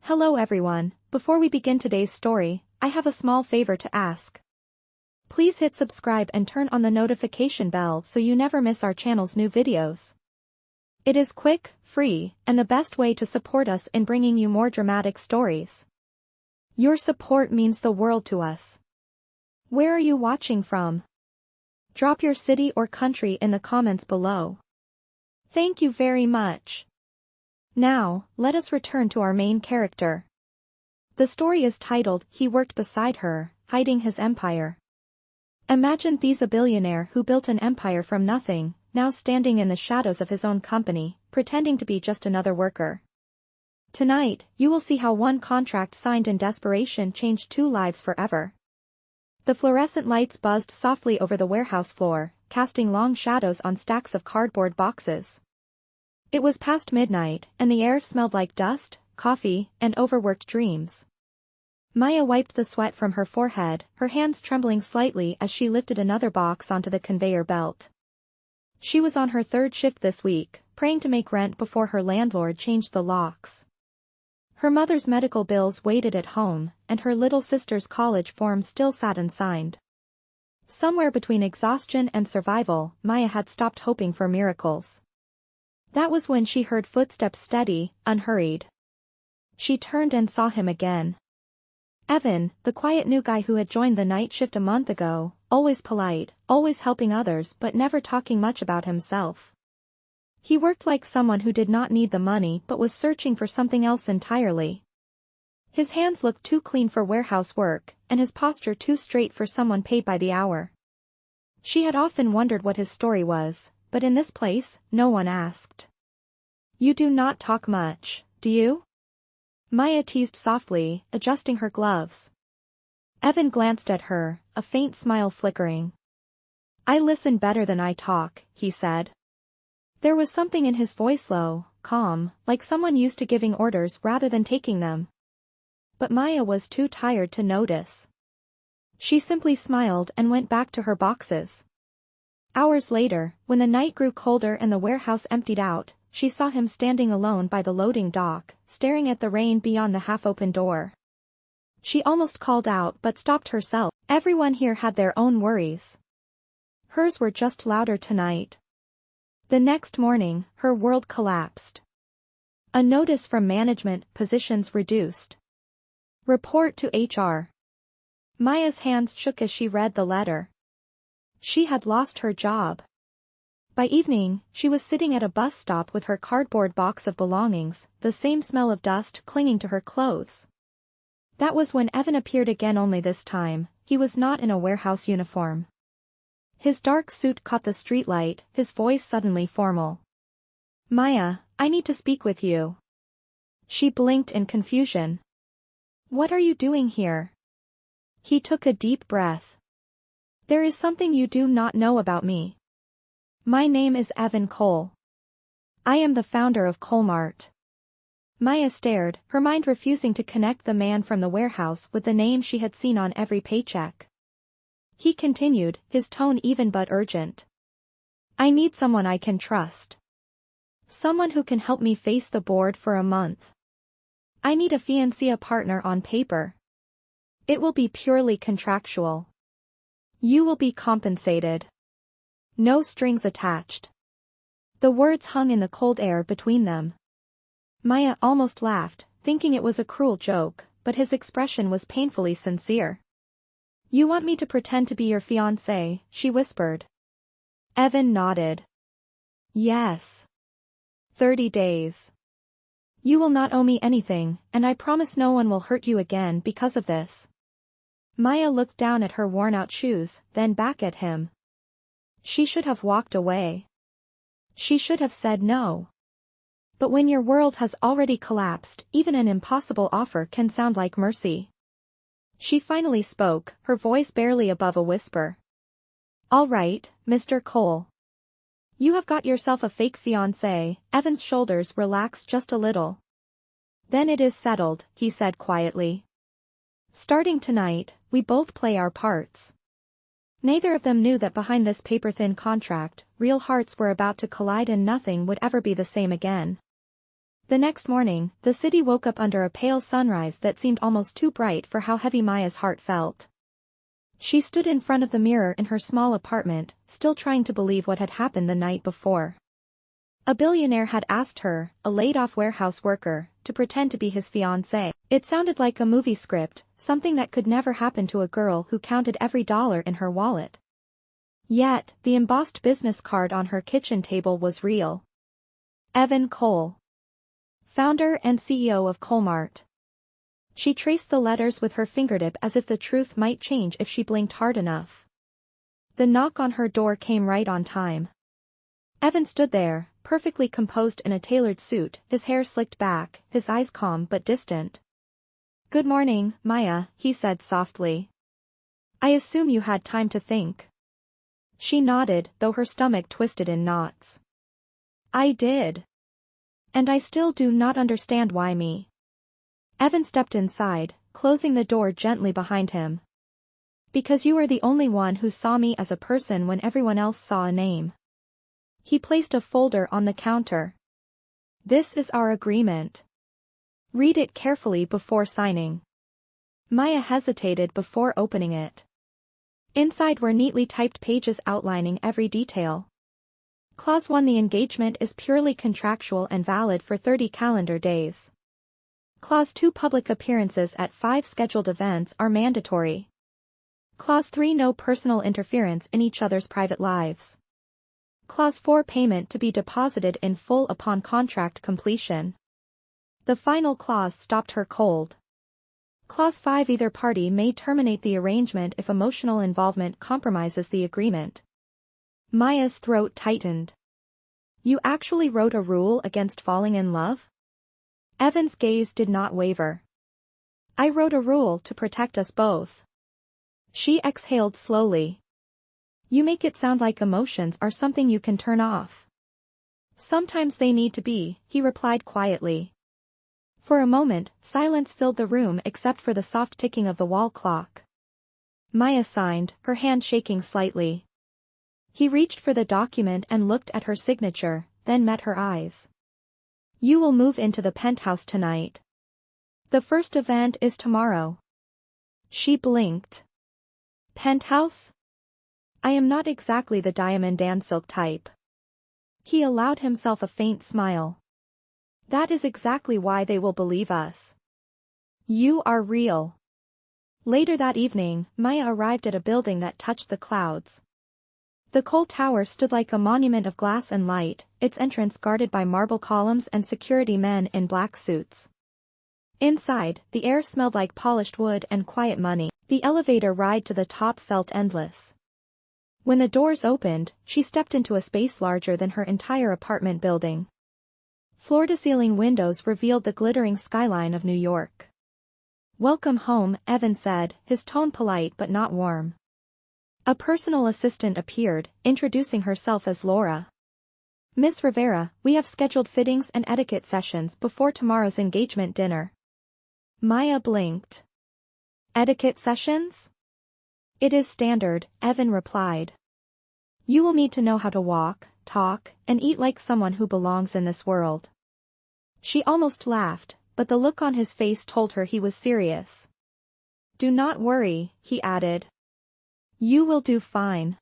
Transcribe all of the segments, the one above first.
Hello everyone, before we begin today's story, I have a small favor to ask. Please hit subscribe and turn on the notification bell so you never miss our channel's new videos. It is quick, free, and the best way to support us in bringing you more dramatic stories. Your support means the world to us. Where are you watching from? Drop your city or country in the comments below. Thank you very much. Now, let us return to our main character. The story is titled, He Worked Beside Her, Hiding His Empire. Imagine Thee's a billionaire who built an empire from nothing, now standing in the shadows of his own company, pretending to be just another worker. Tonight, you will see how one contract signed in desperation changed two lives forever. The fluorescent lights buzzed softly over the warehouse floor, casting long shadows on stacks of cardboard boxes. It was past midnight, and the air smelled like dust, coffee, and overworked dreams. Maya wiped the sweat from her forehead, her hands trembling slightly as she lifted another box onto the conveyor belt. She was on her third shift this week, praying to make rent before her landlord changed the locks. Her mother's medical bills waited at home, and her little sister's college form still sat unsigned. Somewhere between exhaustion and survival, Maya had stopped hoping for miracles. That was when she heard footsteps steady, unhurried. She turned and saw him again. Evan, the quiet new guy who had joined the night shift a month ago, always polite, always helping others but never talking much about himself. He worked like someone who did not need the money but was searching for something else entirely. His hands looked too clean for warehouse work, and his posture too straight for someone paid by the hour. She had often wondered what his story was, but in this place, no one asked. You do not talk much, do you? Maya teased softly, adjusting her gloves. Evan glanced at her, a faint smile flickering. I listen better than I talk, he said. There was something in his voice low, calm, like someone used to giving orders rather than taking them. But Maya was too tired to notice. She simply smiled and went back to her boxes. Hours later, when the night grew colder and the warehouse emptied out, she saw him standing alone by the loading dock, staring at the rain beyond the half-open door. She almost called out but stopped herself. Everyone here had their own worries. Hers were just louder tonight. The next morning, her world collapsed. A notice from management, positions reduced. Report to HR. Maya's hands shook as she read the letter. She had lost her job. By evening, she was sitting at a bus stop with her cardboard box of belongings, the same smell of dust clinging to her clothes. That was when Evan appeared again, only this time, he was not in a warehouse uniform. His dark suit caught the streetlight, his voice suddenly formal. Maya, I need to speak with you. She blinked in confusion. What are you doing here? He took a deep breath. There is something you do not know about me. My name is Evan Cole. I am the founder of Colmart. Maya stared, her mind refusing to connect the man from the warehouse with the name she had seen on every paycheck. He continued, his tone even but urgent. I need someone I can trust. Someone who can help me face the board for a month. I need a fiancé partner on paper. It will be purely contractual. You will be compensated. No strings attached. The words hung in the cold air between them. Maya almost laughed, thinking it was a cruel joke, but his expression was painfully sincere. You want me to pretend to be your fiancé, she whispered. Evan nodded. Yes. 30 days. You will not owe me anything, and I promise no one will hurt you again because of this. Maya looked down at her worn-out shoes, then back at him. She should have walked away. She should have said no. But when your world has already collapsed, even an impossible offer can sound like mercy. She finally spoke, her voice barely above a whisper. All right, Mr. Cole. You have got yourself a fake fiancé. Evan's shoulders relaxed just a little. Then it is settled, he said quietly. Starting tonight, we both play our parts. Neither of them knew that behind this paper-thin contract, real hearts were about to collide and nothing would ever be the same again. The next morning, the city woke up under a pale sunrise that seemed almost too bright for how heavy Maya's heart felt. She stood in front of the mirror in her small apartment, still trying to believe what had happened the night before. A billionaire had asked her, a laid-off warehouse worker, to pretend to be his fiancée. It sounded like a movie script, something that could never happen to a girl who counted every dollar in her wallet. Yet, the embossed business card on her kitchen table was real. Evan Cole, founder and CEO of Colmart. She traced the letters with her fingertip as if the truth might change if she blinked hard enough. The knock on her door came right on time. Evan stood there, perfectly composed in a tailored suit, his hair slicked back, his eyes calm but distant. "Good morning, Maya," he said softly. "I assume you had time to think." She nodded, though her stomach twisted in knots. "I did. And I still do not understand why me." Evan stepped inside, closing the door gently behind him. "Because you are the only one who saw me as a person when everyone else saw a name." He placed a folder on the counter. "This is our agreement. Read it carefully before signing." Maya hesitated before opening it. Inside were neatly typed pages outlining every detail. Clause 1: The engagement is purely contractual and valid for 30 calendar days. Clause 2: Public appearances at 5 scheduled events are mandatory. Clause 3: No personal interference in each other's private lives. Clause 4: Payment to be deposited in full upon contract completion. The final clause stopped her cold. Clause 5: Either party may terminate the arrangement if emotional involvement compromises the agreement. Maya's throat tightened. "You actually wrote a rule against falling in love?" Evan's gaze did not waver. "I wrote a rule to protect us both." She exhaled slowly. "You make it sound like emotions are something you can turn off." "Sometimes they need to be," he replied quietly. For a moment, silence filled the room except for the soft ticking of the wall clock. Maya signed, her hand shaking slightly. He reached for the document and looked at her signature, then met her eyes. "You will move into the penthouse tonight. The first event is tomorrow." She blinked. "Penthouse? I am not exactly the diamond and silk type." He allowed himself a faint smile. "That is exactly why they will believe us. You are real." Later that evening, Maya arrived at a building that touched the clouds. The Cole Tower stood like a monument of glass and light, its entrance guarded by marble columns and security men in black suits. Inside, the air smelled like polished wood and quiet money. The elevator ride to the top felt endless. When the doors opened, she stepped into a space larger than her entire apartment building. Floor-to-ceiling windows revealed the glittering skyline of New York. "Welcome home," Evan said, his tone polite but not warm. A personal assistant appeared, introducing herself as Laura. "Miss Rivera, we have scheduled fittings and etiquette sessions before tomorrow's engagement dinner." Maya blinked. "Etiquette sessions?" "It is standard," Evan replied. "You will need to know how to walk, talk, and eat like someone who belongs in this world." She almost laughed, but the look on his face told her he was serious. "Do not worry," he added. "You will do fine."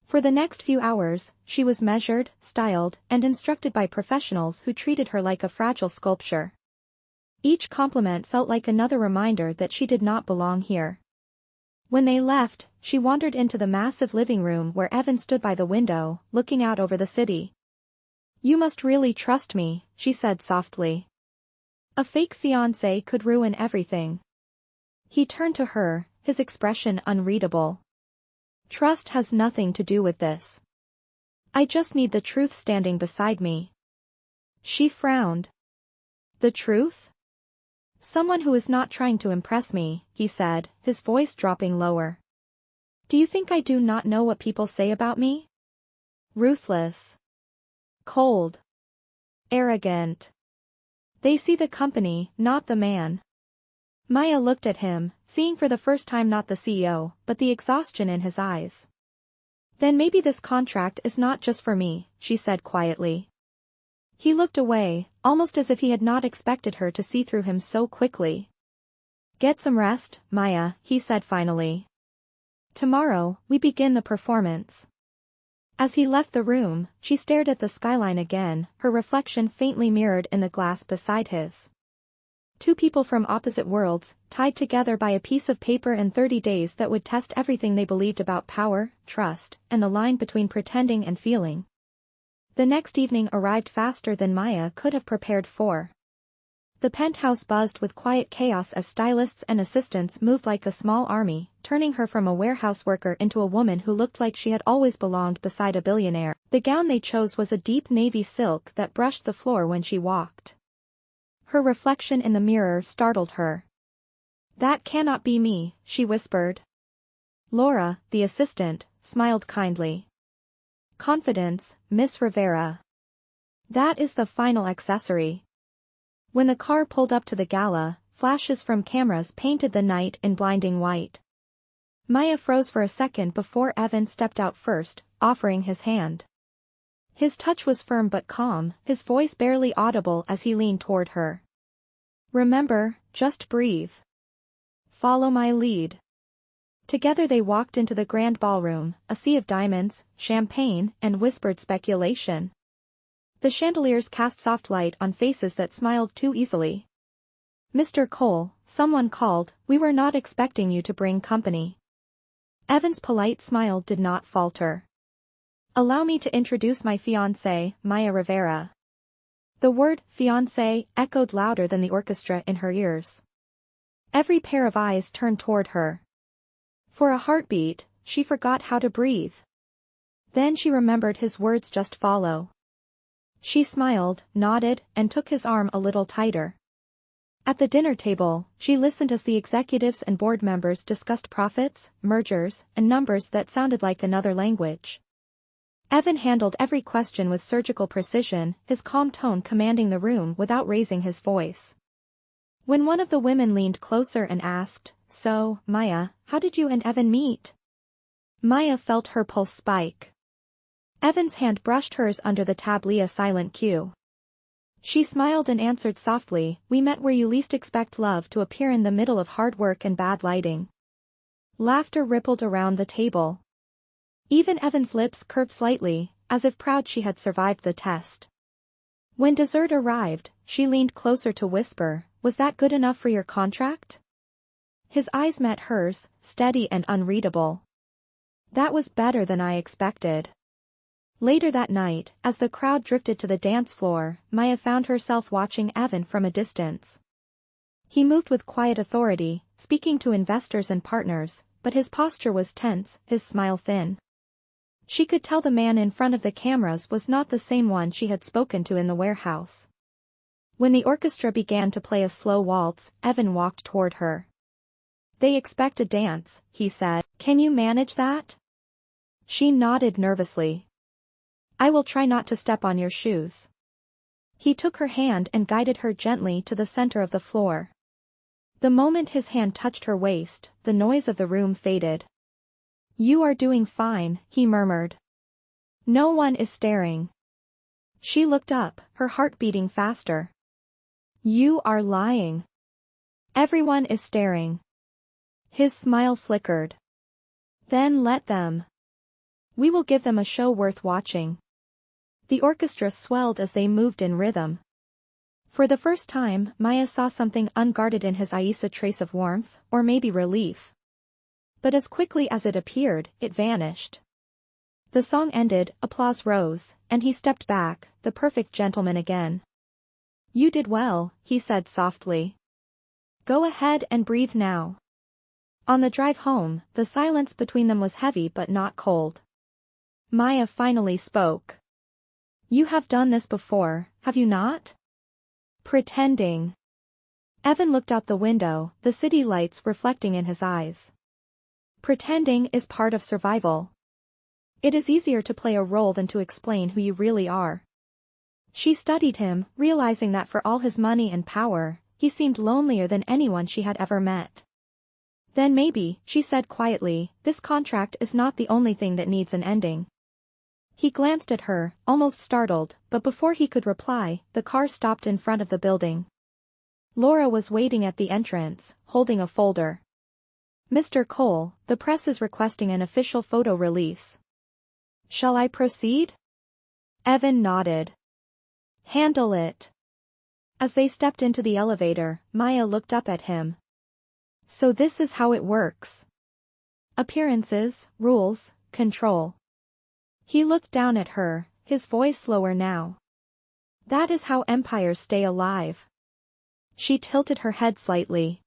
For the next few hours, she was measured, styled, and instructed by professionals who treated her like a fragile sculpture. Each compliment felt like another reminder that she did not belong here. When they left, she wandered into the massive living room where Evan stood by the window, looking out over the city. "You must really trust me," she said softly. "A fake fiancé could ruin everything." He turned to her, his expression unreadable. "Trust has nothing to do with this. I just need the truth standing beside me." She frowned. "The truth?" "Someone who is not trying to impress me," he said, his voice dropping lower. "Do you think I do not know what people say about me? Ruthless. Cold. Arrogant. They see the company, not the man." Maya looked at him, seeing for the first time not the CEO, but the exhaustion in his eyes. "Then maybe this contract is not just for me," she said quietly. He looked away, almost as if he had not expected her to see through him so quickly. "Get some rest, Maya," he said finally. "Tomorrow, we begin the performance." As he left the room, she stared at the skyline again, her reflection faintly mirrored in the glass beside his. Two people from opposite worlds, tied together by a piece of paper and 30 days that would test everything they believed about power, trust, and the line between pretending and feeling. The next evening arrived faster than Maya could have prepared for. The penthouse buzzed with quiet chaos as stylists and assistants moved like a small army, turning her from a warehouse worker into a woman who looked like she had always belonged beside a billionaire. The gown they chose was a deep navy silk that brushed the floor when she walked. Her reflection in the mirror startled her. "That cannot be me," she whispered. Laura, the assistant, smiled kindly. "Confidence, Miss Rivera. That is the final accessory." When the car pulled up to the gala, flashes from cameras painted the night in blinding white. Maya froze for a second before Evan stepped out first, offering his hand. His touch was firm but calm, his voice barely audible as he leaned toward her. "Remember, just breathe. Follow my lead." Together they walked into the grand ballroom, a sea of diamonds, champagne, and whispered speculation. The chandeliers cast soft light on faces that smiled too easily. "Mr. Cole," someone called, "we were not expecting you to bring company." Evan's polite smile did not falter. "Allow me to introduce my fiancée, Maya Rivera." The word fiancé echoed louder than the orchestra in her ears. Every pair of eyes turned toward her. For a heartbeat, she forgot how to breathe. Then she remembered his words just follow. She smiled, nodded, and took his arm a little tighter. At the dinner table, she listened as the executives and board members discussed profits, mergers, and numbers that sounded like another language. Evan handled every question with surgical precision, his calm tone commanding the room without raising his voice. When one of the women leaned closer and asked, "So, Maya, how did you and Evan meet?" Maya felt her pulse spike. Evan's hand brushed hers under the tablia silent cue. She smiled and answered softly, "We met where you least expect love to appear, in the middle of hard work and bad lighting." Laughter rippled around the table. Even Evan's lips curved slightly, as if proud she had survived the test. When dessert arrived, she leaned closer to whisper, "Was that good enough for your contract?" His eyes met hers, steady and unreadable. "That was better than I expected." Later that night, as the crowd drifted to the dance floor, Maya found herself watching Evan from a distance. He moved with quiet authority, speaking to investors and partners, but his posture was tense, his smile thin. She could tell the man in front of the cameras was not the same one she had spoken to in the warehouse. When the orchestra began to play a slow waltz, Evan walked toward her. "They expect a dance," he said. "Can you manage that?" She nodded nervously. "I will try not to step on your shoes." He took her hand and guided her gently to the center of the floor. The moment his hand touched her waist, the noise of the room faded. "You are doing fine," he murmured. "No one is staring." She looked up, her heart beating faster. "You are lying. Everyone is staring." His smile flickered. "Then let them. We will give them a show worth watching." The orchestra swelled as they moved in rhythm. For the first time, Maya saw something unguarded in his eyes, a trace of warmth, or maybe relief. But as quickly as it appeared, it vanished. The song ended, applause rose, and he stepped back, the perfect gentleman again. "You did well," he said softly. "Go ahead and breathe now." On the drive home, the silence between them was heavy but not cold. Maya finally spoke. "You have done this before, have you not?" "Pretending." Evan looked out the window, the city lights reflecting in his eyes. "Pretending is part of survival. It is easier to play a role than to explain who you really are." She studied him, realizing that for all his money and power, he seemed lonelier than anyone she had ever met. "Then maybe," she said quietly, "this contract is not the only thing that needs an ending." He glanced at her, almost startled, but before he could reply, the car stopped in front of the building. Laura was waiting at the entrance, holding a folder. "Mr. Cole, the press is requesting an official photo release. Shall I proceed?" Evan nodded. "Handle it." As they stepped into the elevator, Maya looked up at him. "So this is how it works. Appearances, rules, control." He looked down at her, his voice lower now. "That is how empires stay alive." She tilted her head slightly.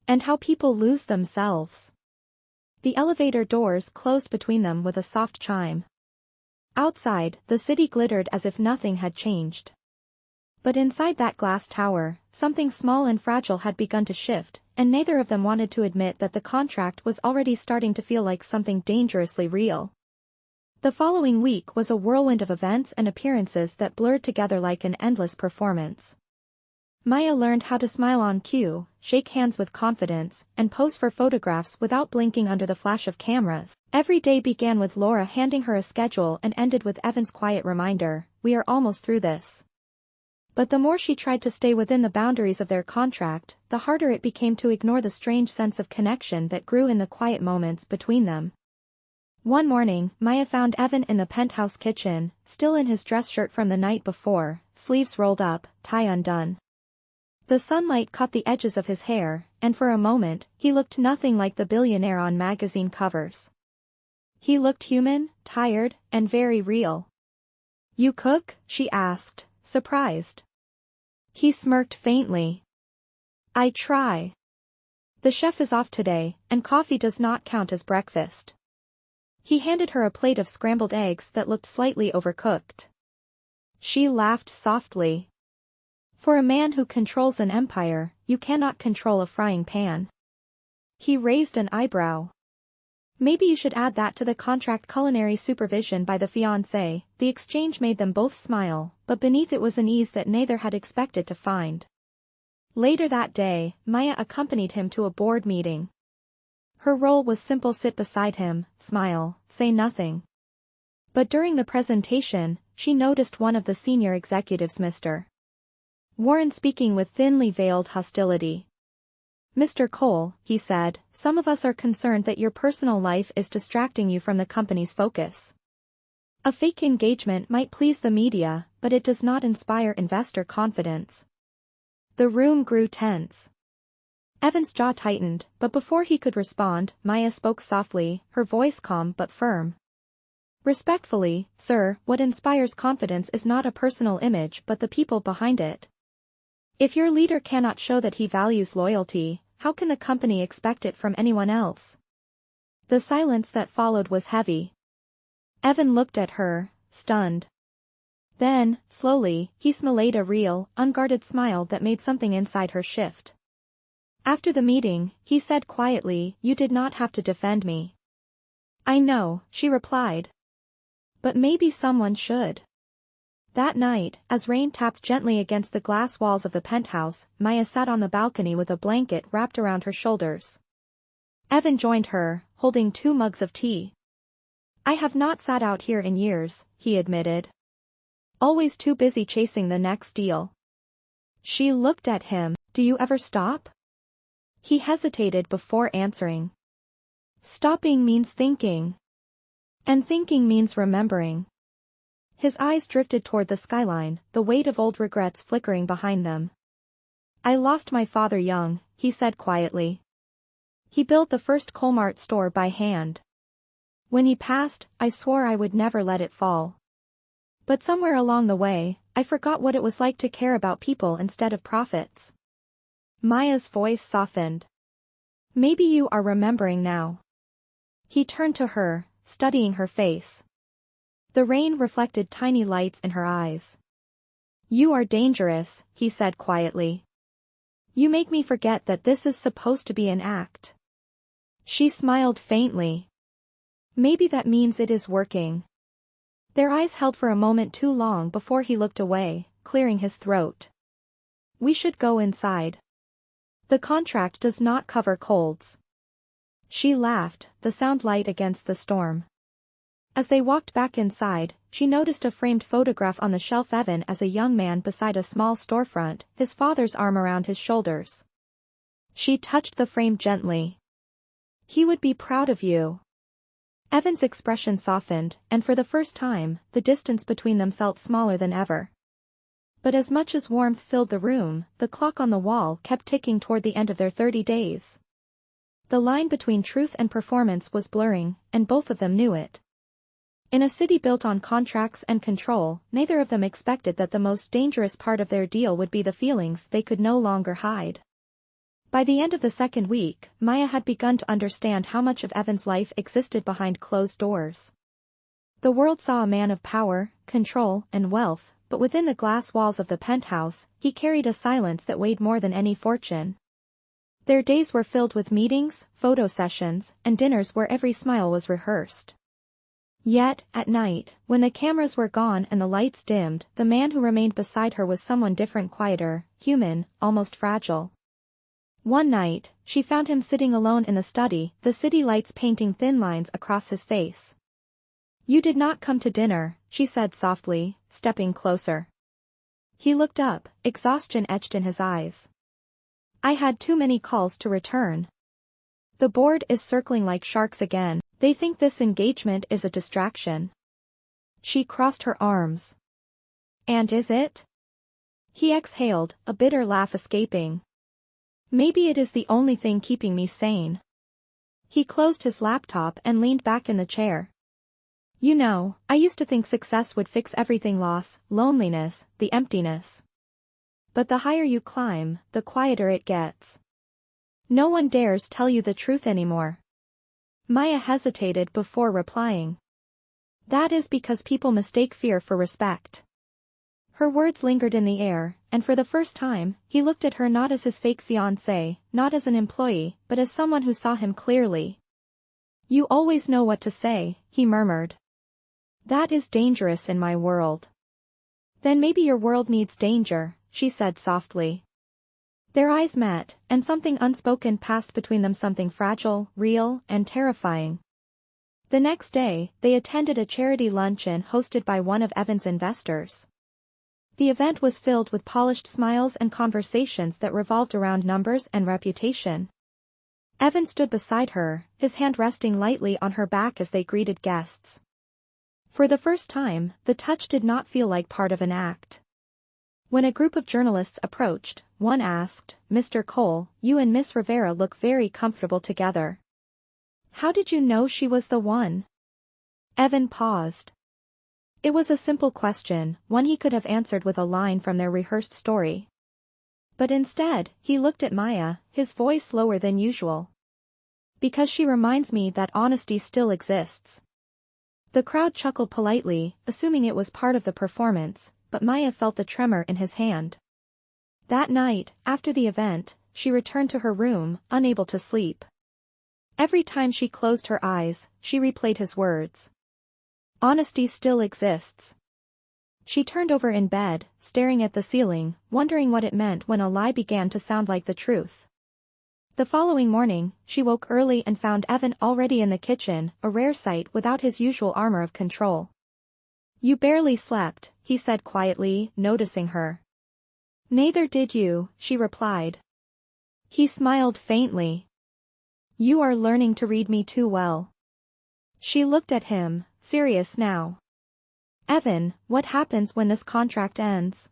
"And how people lose themselves." The elevator doors closed between them with a soft chime. Outside, the city glittered as if nothing had changed. But inside that glass tower, something small and fragile had begun to shift, and neither of them wanted to admit that the contract was already starting to feel like something dangerously real. The following week was a whirlwind of events and appearances that blurred together like an endless performance. Maya learned how to smile on cue, shake hands with confidence, and pose for photographs without blinking under the flash of cameras. Every day began with Laura handing her a schedule and ended with Evan's quiet reminder, "We are almost through this." But the more she tried to stay within the boundaries of their contract, the harder it became to ignore the strange sense of connection that grew in the quiet moments between them. One morning, Maya found Evan in the penthouse kitchen, still in his dress shirt from the night before, sleeves rolled up, tie undone. The sunlight caught the edges of his hair, and for a moment, he looked nothing like the billionaire on magazine covers. He looked human, tired, and very real. "You cook?" she asked, surprised. He smirked faintly. "I try. The chef is off today, and coffee does not count as breakfast." He handed her a plate of scrambled eggs that looked slightly overcooked. She laughed softly. "For a man who controls an empire, you cannot control a frying pan." He raised an eyebrow. "Maybe you should add that to the contract. Culinary supervision by the fiancé." The exchange made them both smile, but beneath it was an ease that neither had expected to find. Later that day, Maya accompanied him to a board meeting. Her role was simple: sit beside him, smile, say nothing. But during the presentation, she noticed one of the senior executives, Mr. Warren, speaking with thinly veiled hostility. "Mr. Cole," he said, "some of us are concerned that your personal life is distracting you from the company's focus. A fake engagement might please the media, but it does not inspire investor confidence." The room grew tense. Evan's jaw tightened, but before he could respond, Maya spoke softly, her voice calm but firm. "Respectfully, sir, what inspires confidence is not a personal image but the people behind it. If your leader cannot show that he values loyalty, how can the company expect it from anyone else?" The silence that followed was heavy. Evan looked at her, stunned. Then, slowly, he smiled, a real, unguarded smile that made something inside her shift. After the meeting, he said quietly, "You did not have to defend me." "I know," she replied. "But maybe someone should." That night, as rain tapped gently against the glass walls of the penthouse, Maya sat on the balcony with a blanket wrapped around her shoulders. Evan joined her, holding 2 mugs of tea. "I have not sat out here in years," he admitted. "Always too busy chasing the next deal." She looked at him. "Do you ever stop?" He hesitated before answering. "Stopping means thinking. And thinking means remembering." His eyes drifted toward the skyline, the weight of old regrets flickering behind them. "I lost my father young," he said quietly. "He built the first Colmart store by hand. When he passed, I swore I would never let it fall. But somewhere along the way, I forgot what it was like to care about people instead of profits." Maya's voice softened. "Maybe you are remembering now." He turned to her, studying her face. The rain reflected tiny lights in her eyes. "You are dangerous," he said quietly. "You make me forget that this is supposed to be an act." She smiled faintly. "Maybe that means it is working." Their eyes held for a moment too long before he looked away, clearing his throat. "We should go inside. The contract does not cover colds." She laughed, the sound light against the storm. As they walked back inside, she noticed a framed photograph on the shelf. Evan as a young man beside a small storefront, his father's arm around his shoulders. She touched the frame gently. "He would be proud of you." Evan's expression softened, and for the first time, the distance between them felt smaller than ever. But as much as warmth filled the room, the clock on the wall kept ticking toward the end of their 30 days. The line between truth and performance was blurring, and both of them knew it. In a city built on contracts and control, neither of them expected that the most dangerous part of their deal would be the feelings they could no longer hide. By the end of the second week, Maya had begun to understand how much of Evan's life existed behind closed doors. The world saw a man of power, control, and wealth, but within the glass walls of the penthouse, he carried a silence that weighed more than any fortune. Their days were filled with meetings, photo sessions, and dinners where every smile was rehearsed. Yet, at night, when the cameras were gone and the lights dimmed, the man who remained beside her was someone different, quieter, human, almost fragile. One night, she found him sitting alone in the study, the city lights painting thin lines across his face. "You did not come to dinner," she said softly, stepping closer. He looked up, exhaustion etched in his eyes. "I had too many calls to return. The board is circling like sharks again. They think this engagement is a distraction." She crossed her arms. "And is it?" He exhaled, a bitter laugh escaping. "Maybe it is the only thing keeping me sane." He closed his laptop and leaned back in the chair. "You know, I used to think success would fix everything: loss, loneliness, the emptiness. But the higher you climb, the quieter it gets. No one dares tell you the truth anymore." Maya hesitated before replying. "That is because people mistake fear for respect." Her words lingered in the air, and for the first time, he looked at her not as his fake fiancée, not as an employee, but as someone who saw him clearly. "You always know what to say," he murmured. "That is dangerous in my world." "Then maybe your world needs danger," she said softly. Their eyes met, and something unspoken passed between them, something fragile, real, and terrifying. The next day, they attended a charity luncheon hosted by one of Evan's investors. The event was filled with polished smiles and conversations that revolved around numbers and reputation. Evan stood beside her, his hand resting lightly on her back as they greeted guests. For the first time, the touch did not feel like part of an act. When a group of journalists approached, one asked, "Mr. Cole, you and Miss Rivera look very comfortable together. How did you know she was the one?" Evan paused. It was a simple question, one he could have answered with a line from their rehearsed story. But instead, he looked at Maya, his voice lower than usual. "Because she reminds me that honesty still exists." The crowd chuckled politely, assuming it was part of the performance, but Maya felt the tremor in his hand. That night, after the event, she returned to her room, unable to sleep. Every time she closed her eyes, she replayed his words. Honesty still exists. She turned over in bed, staring at the ceiling, wondering what it meant when a lie began to sound like the truth. The following morning, she woke early and found Evan already in the kitchen, a rare sight without his usual armor of control. "You barely slept," he said quietly, noticing her. "Neither did you," she replied. He smiled faintly. "You are learning to read me too well." She looked at him, serious now. "Evan, what happens when this contract ends?"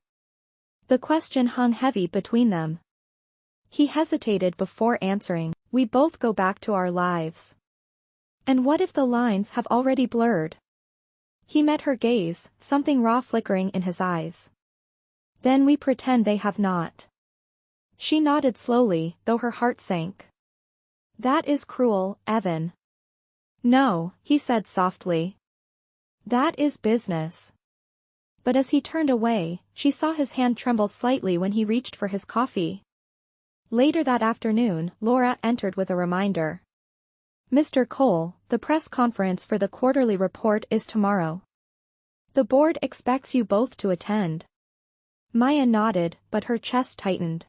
The question hung heavy between them. He hesitated before answering. "We both go back to our lives." "And what if the lines have already blurred?" He met her gaze, something raw flickering in his eyes. "Then we pretend they have not." She nodded slowly, though her heart sank. "That is cruel, Evan." "No," he said softly. "That is business." But as he turned away, she saw his hand tremble slightly when he reached for his coffee. Later that afternoon, Laura entered with a reminder. "Mr. Cole, the press conference for the quarterly report is tomorrow. The board expects you both to attend." Maya nodded, but her chest tightened.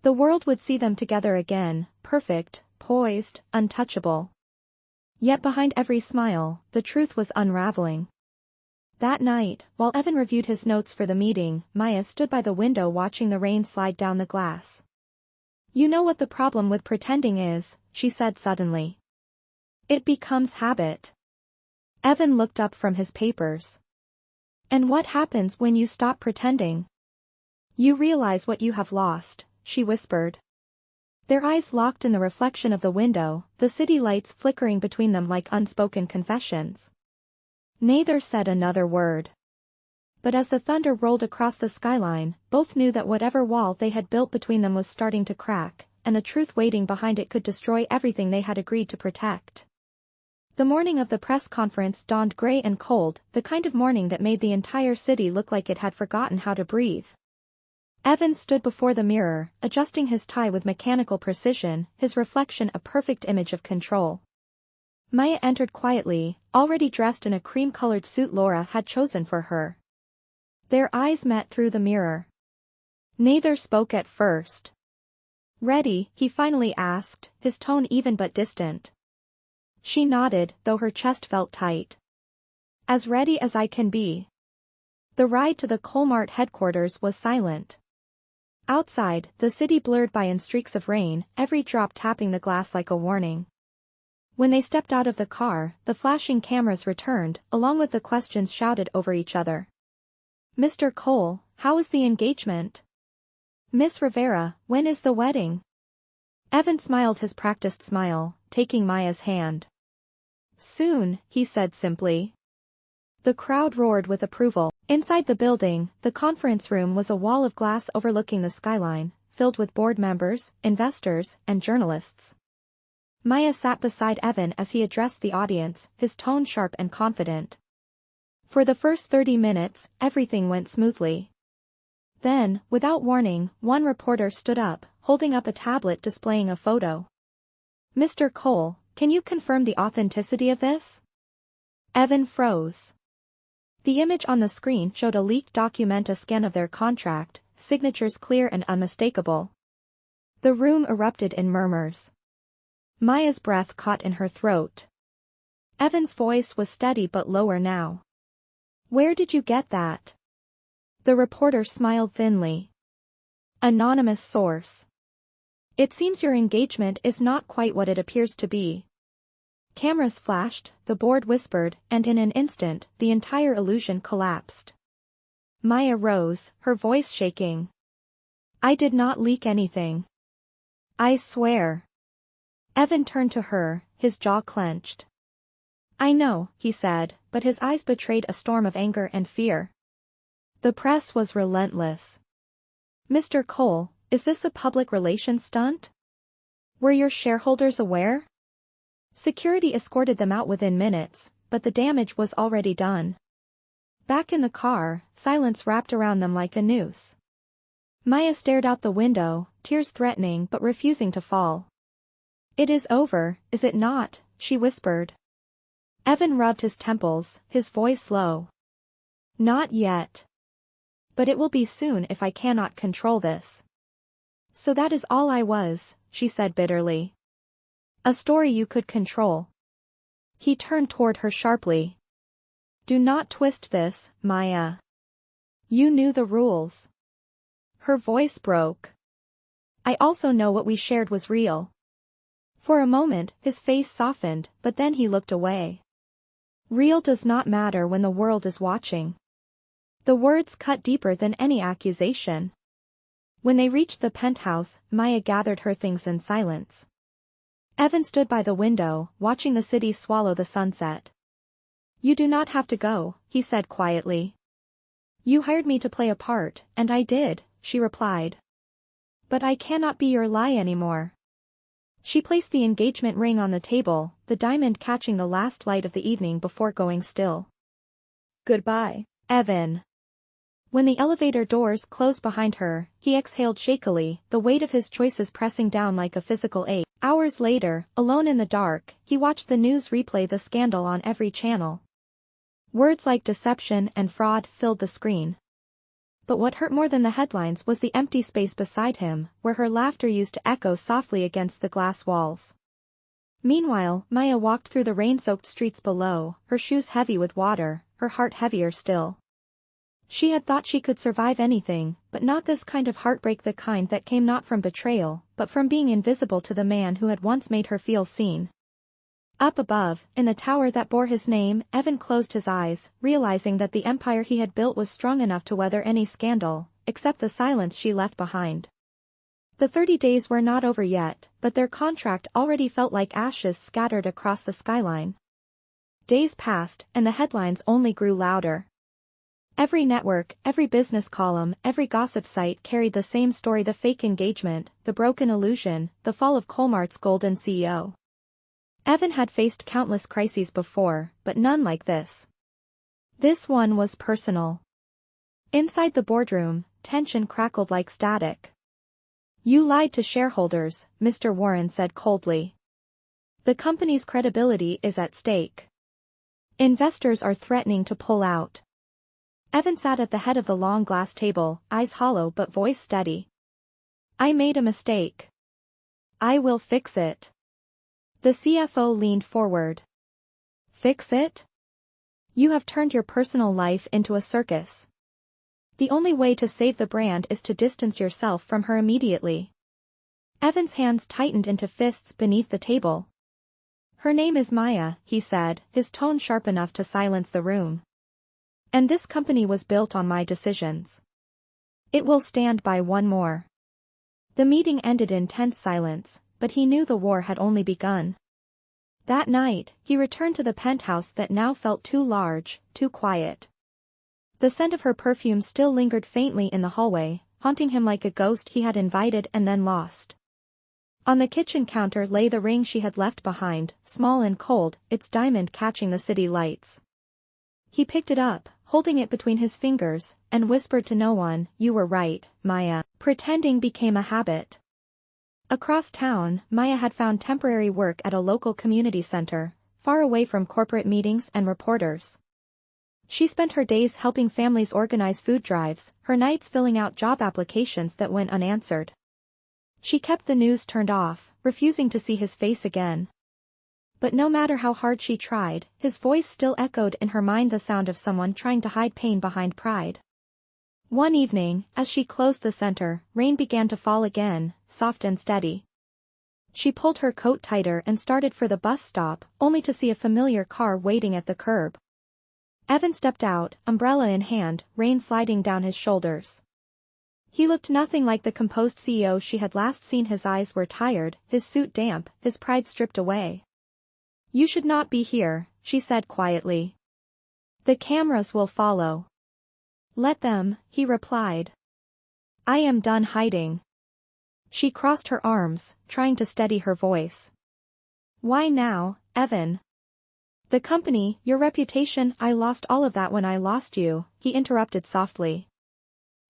The world would see them together again, perfect, poised, untouchable. Yet behind every smile, the truth was unraveling. That night, while Evan reviewed his notes for the meeting, Maya stood by the window watching the rain slide down the glass. "You know what the problem with pretending is," she said suddenly. "It becomes habit." Evan looked up from his papers. "And what happens when you stop pretending?" "You realize what you have lost," she whispered. Their eyes locked in the reflection of the window, the city lights flickering between them like unspoken confessions. Neither said another word. But as the thunder rolled across the skyline, both knew that whatever wall they had built between them was starting to crack, and the truth waiting behind it could destroy everything they had agreed to protect. The morning of the press conference dawned gray and cold, the kind of morning that made the entire city look like it had forgotten how to breathe. Evan stood before the mirror, adjusting his tie with mechanical precision, his reflection a perfect image of control. Maya entered quietly, already dressed in a cream-colored suit Laura had chosen for her. Their eyes met through the mirror. Neither spoke at first. "Ready?" he finally asked, his tone even but distant. She nodded, though her chest felt tight. "As ready as I can be." The ride to the Colmart headquarters was silent. Outside, the city blurred by in streaks of rain, every drop tapping the glass like a warning. When they stepped out of the car, the flashing cameras returned, along with the questions shouted over each other. "Mr. Cole, how is the engagement?" "Miss Rivera, when is the wedding?" Evan smiled his practiced smile, taking Maya's hand. "Soon," he said simply. The crowd roared with approval. Inside the building, the conference room was a wall of glass overlooking the skyline, filled with board members, investors, and journalists. Maya sat beside Evan as he addressed the audience, his tone sharp and confident. For the first 30 minutes, everything went smoothly. Then, without warning, one reporter stood up, holding up a tablet displaying a photo. "Mr. Cole, can you confirm the authenticity of this?" Evan froze. The image on the screen showed a leaked document, a scan of their contract, signatures clear and unmistakable. The room erupted in murmurs. Maya's breath caught in her throat. Evan's voice was steady but lower now. "Where did you get that?" The reporter smiled thinly. "Anonymous source. It seems your engagement is not quite what it appears to be." Cameras flashed, the board whispered, and in an instant, the entire illusion collapsed. Maya rose, her voice shaking. "I did not leak anything. I swear." Evan turned to her, his jaw clenched. "I know," he said, but his eyes betrayed a storm of anger and fear. The press was relentless. "Mr. Cole, is this a public relations stunt? Were your shareholders aware?" Security escorted them out within minutes, but the damage was already done. Back in the car, silence wrapped around them like a noose. Maya stared out the window, tears threatening but refusing to fall. "It is over, is it not?" she whispered. Evan rubbed his temples, his voice low. "Not yet. But it will be soon if I cannot control this." "So that is all I was," she said bitterly. "A story you could control." He turned toward her sharply. "Do not twist this, Maya. You knew the rules." Her voice broke. "I also know what we shared was real." For a moment, his face softened, but then he looked away. "Real does not matter when the world is watching." The words cut deeper than any accusation. When they reached the penthouse, Maya gathered her things in silence. Evan stood by the window, watching the city swallow the sunset. "You do not have to go," he said quietly. "You hired me to play a part, and I did," she replied. "But I cannot be your lie anymore." She placed the engagement ring on the table, the diamond catching the last light of the evening before going still. "Goodbye, Evan." When the elevator doors closed behind her, he exhaled shakily, the weight of his choices pressing down like a physical ache. Hours later, alone in the dark, he watched the news replay the scandal on every channel. Words like deception and fraud filled the screen. But what hurt more than the headlines was the empty space beside him, where her laughter used to echo softly against the glass walls. Meanwhile, Maya walked through the rain-soaked streets below, her shoes heavy with water, her heart heavier still. She had thought she could survive anything, but not this kind of heartbreak, the kind that came not from betrayal, but from being invisible to the man who had once made her feel seen. Up above, in the tower that bore his name, Evan closed his eyes, realizing that the empire he had built was strong enough to weather any scandal, except the silence she left behind. The 30 days were not over yet, but their contract already felt like ashes scattered across the skyline. Days passed, and the headlines only grew louder. Every network, every business column, every gossip site carried the same story: the fake engagement, the broken illusion, the fall of Colmart's golden CEO. Evan had faced countless crises before, but none like this. This one was personal. Inside the boardroom, tension crackled like static. "You lied to shareholders," Mr. Warren said coldly. "The company's credibility is at stake. Investors are threatening to pull out." Evan sat at the head of the long glass table, eyes hollow but voice steady. "I made a mistake. I will fix it." The CFO leaned forward. "Fix it? You have turned your personal life into a circus. The only way to save the brand is to distance yourself from her immediately." Evan's hands tightened into fists beneath the table. "Her name is Maya," he said, his tone sharp enough to silence the room. "And this company was built on my decisions. It will stand by one more." The meeting ended in tense silence, but he knew the war had only begun. That night, he returned to the penthouse that now felt too large, too quiet. The scent of her perfume still lingered faintly in the hallway, haunting him like a ghost he had invited and then lost. On the kitchen counter lay the ring she had left behind, small and cold, its diamond catching the city lights. He picked it up, holding it between his fingers, and whispered to no one, "You were right, Maya." Pretending became a habit. Across town, Maya had found temporary work at a local community center, far away from corporate meetings and reporters. She spent her days helping families organize food drives, her nights filling out job applications that went unanswered. She kept the news turned off, refusing to see his face again. But no matter how hard she tried, his voice still echoed in her mind, the sound of someone trying to hide pain behind pride. One evening, as she closed the center, rain began to fall again, soft and steady. She pulled her coat tighter and started for the bus stop, only to see a familiar car waiting at the curb. Evan stepped out, umbrella in hand, rain sliding down his shoulders. He looked nothing like the composed CEO she had last seen. His eyes were tired, his suit damp, his pride stripped away. "You should not be here," she said quietly. "The cameras will follow." "Let them," he replied. "I am done hiding." She crossed her arms, trying to steady her voice. "Why now, Evan?" "The company, your reputation, I lost all of that when I lost you," he interrupted softly.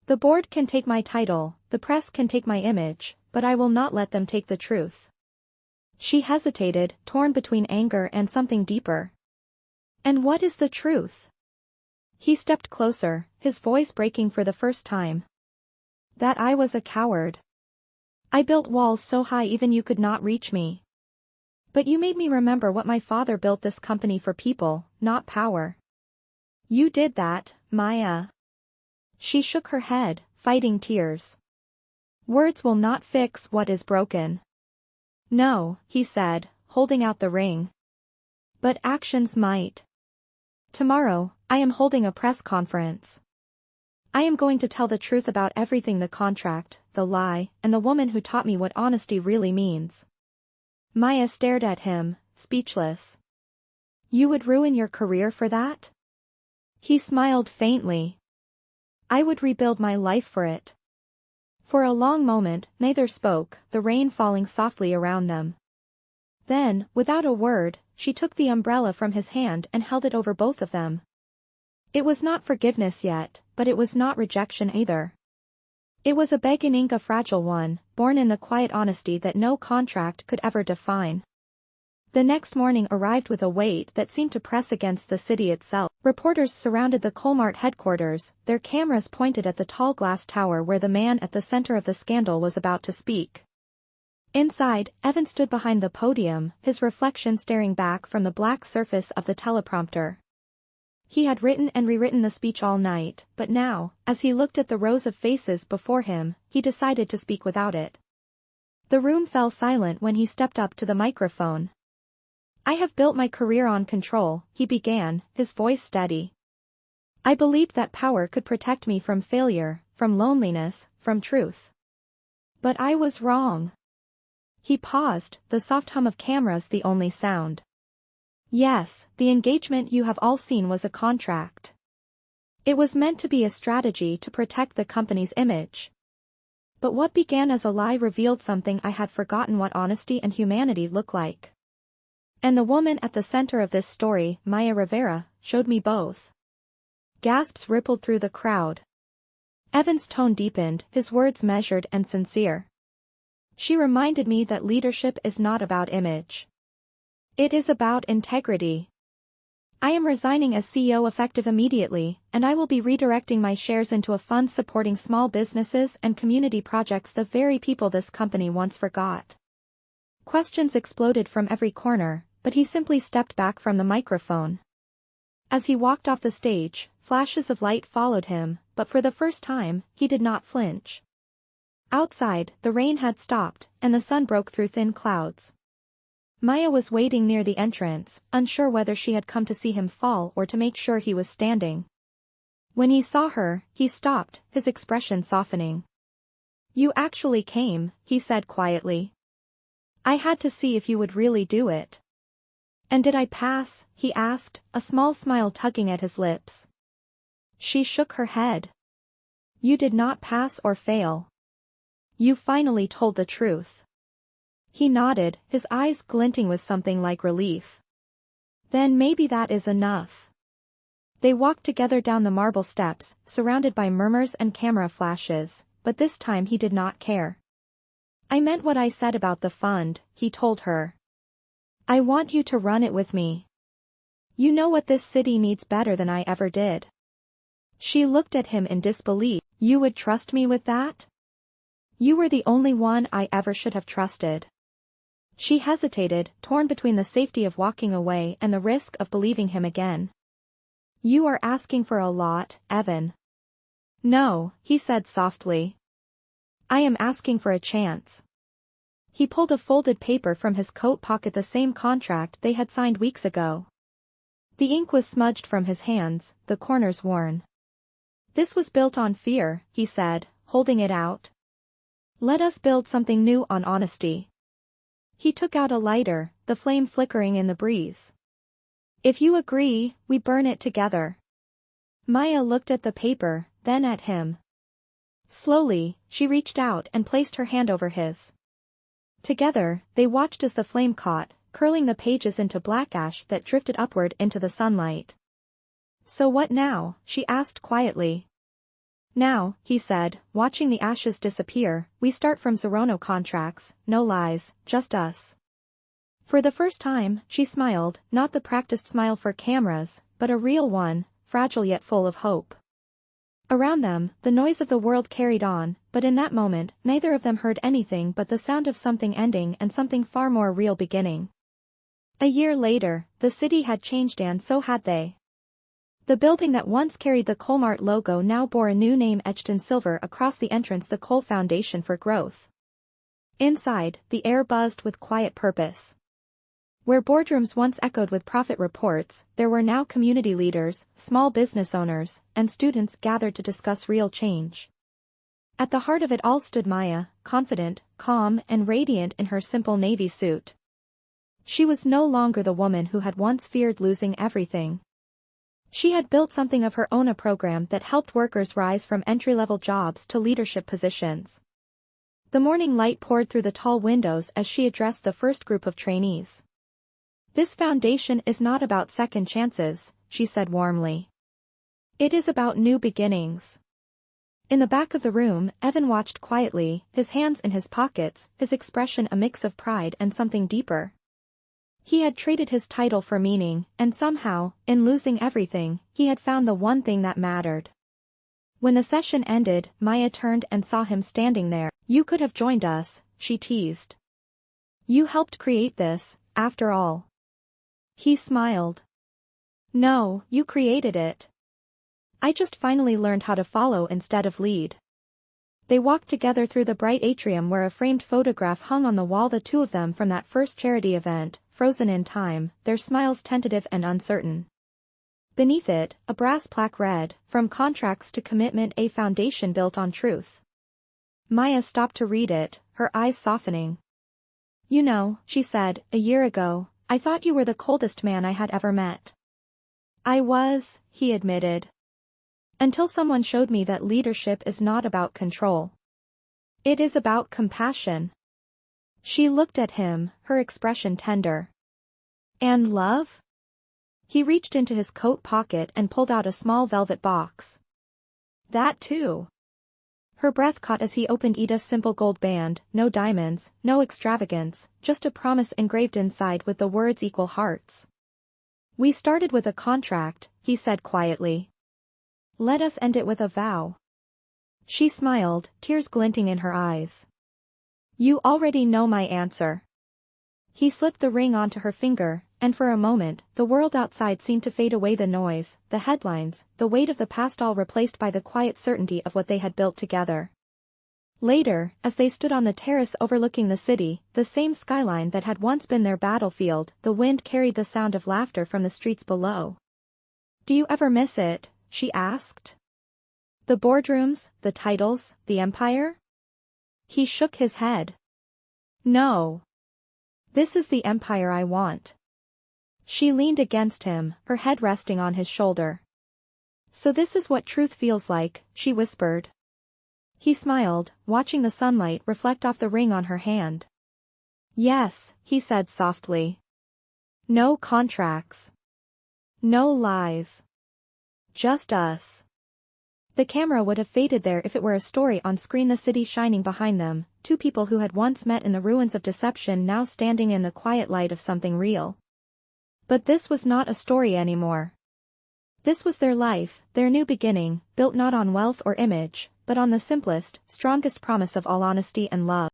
"The board can take my title, the press can take my image, but I will not let them take the truth." She hesitated, torn between anger and something deeper. "And what is the truth?" He stepped closer, his voice breaking for the first time. "That I was a coward. I built walls so high even you could not reach me. But you made me remember what my father built this company for: people, not power. You did that, Maya." She shook her head, fighting tears. "Words will not fix what is broken." "No," he said, holding out the ring. "But actions might. Tomorrow, I am holding a press conference. I am going to tell the truth about everything: the contract, the lie, and the woman who taught me what honesty really means." Maya stared at him, speechless. "You would ruin your career for that?" He smiled faintly. "I would rebuild my life for it." For a long moment, neither spoke, the rain falling softly around them. Then, without a word, she took the umbrella from his hand and held it over both of them. It was not forgiveness yet, but it was not rejection either. It was a beginning, a fragile one, born in the quiet honesty that no contract could ever define. The next morning arrived with a weight that seemed to press against the city itself. Reporters surrounded the Colmart headquarters, their cameras pointed at the tall glass tower where the man at the center of the scandal was about to speak. Inside, Evan stood behind the podium, his reflection staring back from the black surface of the teleprompter. He had written and rewritten the speech all night, but now, as he looked at the rows of faces before him, he decided to speak without it. The room fell silent when he stepped up to the microphone. "I have built my career on control," he began, his voice steady. "I believed that power could protect me from failure, from loneliness, from truth. But I was wrong." He paused, the soft hum of cameras the only sound. "Yes, the engagement you have all seen was a contract. It was meant to be a strategy to protect the company's image. But what began as a lie revealed something I had forgotten: what honesty and humanity look like. And the woman at the center of this story, Maya Rivera, showed me both." Gasps rippled through the crowd. Evan's tone deepened, his words measured and sincere. "She reminded me that leadership is not about image. It is about integrity. I am resigning as CEO effective immediately, and I will be redirecting my shares into a fund supporting small businesses and community projects, the very people this company once forgot." Questions exploded from every corner, but he simply stepped back from the microphone. As he walked off the stage, flashes of light followed him, but for the first time, he did not flinch. Outside, the rain had stopped, and the sun broke through thin clouds. Maya was waiting near the entrance, unsure whether she had come to see him fall or to make sure he was standing. When he saw her, he stopped, his expression softening. "You actually came," he said quietly. "I had to see if you would really do it." "And did I pass?" he asked, a small smile tugging at his lips. She shook her head. "You did not pass or fail. You finally told the truth." He nodded, his eyes glinting with something like relief. "Then maybe that is enough." They walked together down the marble steps, surrounded by murmurs and camera flashes, but this time he did not care. "I meant what I said about the fund," he told her. "I want you to run it with me. You know what this city needs better than I ever did." She looked at him in disbelief. "You would trust me with that? You were the only one I ever should have trusted." She hesitated, torn between the safety of walking away and the risk of believing him again. "You are asking for a lot, Evan." "No," he said softly. "I am asking for a chance." He pulled a folded paper from his coat pocket, the same contract they had signed weeks ago. The ink was smudged from his hands, the corners worn. "This was built on fear," he said, holding it out. "Let us build something new on honesty." He took out a lighter, the flame flickering in the breeze. "If you agree, we burn it together." Maya looked at the paper, then at him. Slowly, she reached out and placed her hand over his. Together, they watched as the flame caught, curling the pages into black ash that drifted upward into the sunlight. "So what now?" she asked quietly. "Now," he said, watching the ashes disappear, "we start from zero. No contracts, no lies, just us." For the first time, she smiled, not the practiced smile for cameras, but a real one, fragile yet full of hope. Around them, the noise of the world carried on, but in that moment, neither of them heard anything but the sound of something ending and something far more real beginning. A year later, the city had changed, and so had they. The building that once carried the Colmart logo now bore a new name etched in silver across the entrance: the Cole Foundation for Growth. Inside, the air buzzed with quiet purpose. Where boardrooms once echoed with profit reports, there were now community leaders, small business owners, and students gathered to discuss real change. At the heart of it all stood Maya, confident, calm, and radiant in her simple navy suit. She was no longer the woman who had once feared losing everything. She had built something of her own, a program that helped workers rise from entry-level jobs to leadership positions. The morning light poured through the tall windows as she addressed the first group of trainees. "This foundation is not about second chances," she said warmly. "It is about new beginnings." In the back of the room, Evan watched quietly, his hands in his pockets, his expression a mix of pride and something deeper. He had traded his title for meaning, and somehow, in losing everything, he had found the one thing that mattered. When the session ended, Maya turned and saw him standing there. "You could have joined us," she teased. You helped create this, after all. He smiled. No, you created it. I just finally learned how to follow instead of lead. They walked together through the bright atrium where a framed photograph hung on the wall, the two of them from that first charity event, frozen in time, their smiles tentative and uncertain. Beneath it, a brass plaque read, "From contracts to commitment, a foundation built on truth." Maya stopped to read it, her eyes softening. You know, she said, a year ago, I thought you were the coldest man I had ever met. I was, he admitted. Until someone showed me that leadership is not about control. It is about compassion. She looked at him, her expression tender. And love? He reached into his coat pocket and pulled out a small velvet box. That too. Her breath caught as he opened Ida's simple gold band, no diamonds, no extravagance, just a promise engraved inside with the words "equal hearts." We started with a contract, he said quietly. Let us end it with a vow. She smiled, tears glinting in her eyes. You already know my answer. He slipped the ring onto her finger, and for a moment, the world outside seemed to fade away, the noise, the headlines, the weight of the past, all replaced by the quiet certainty of what they had built together. Later, as they stood on the terrace overlooking the city, the same skyline that had once been their battlefield, the wind carried the sound of laughter from the streets below. Do you ever miss it? She asked. The boardrooms, the titles, the empire? He shook his head. No. This is the empire I want. She leaned against him, her head resting on his shoulder. So this is what truth feels like, she whispered. He smiled, watching the sunlight reflect off the ring on her hand. Yes, he said softly. No contracts. No lies. Just us. The camera would have faded there if it were a story on screen, the city shining behind them, two people who had once met in the ruins of deception now standing in the quiet light of something real. But this was not a story anymore. This was their life, their new beginning, built not on wealth or image, but on the simplest, strongest promise of all honesty and love.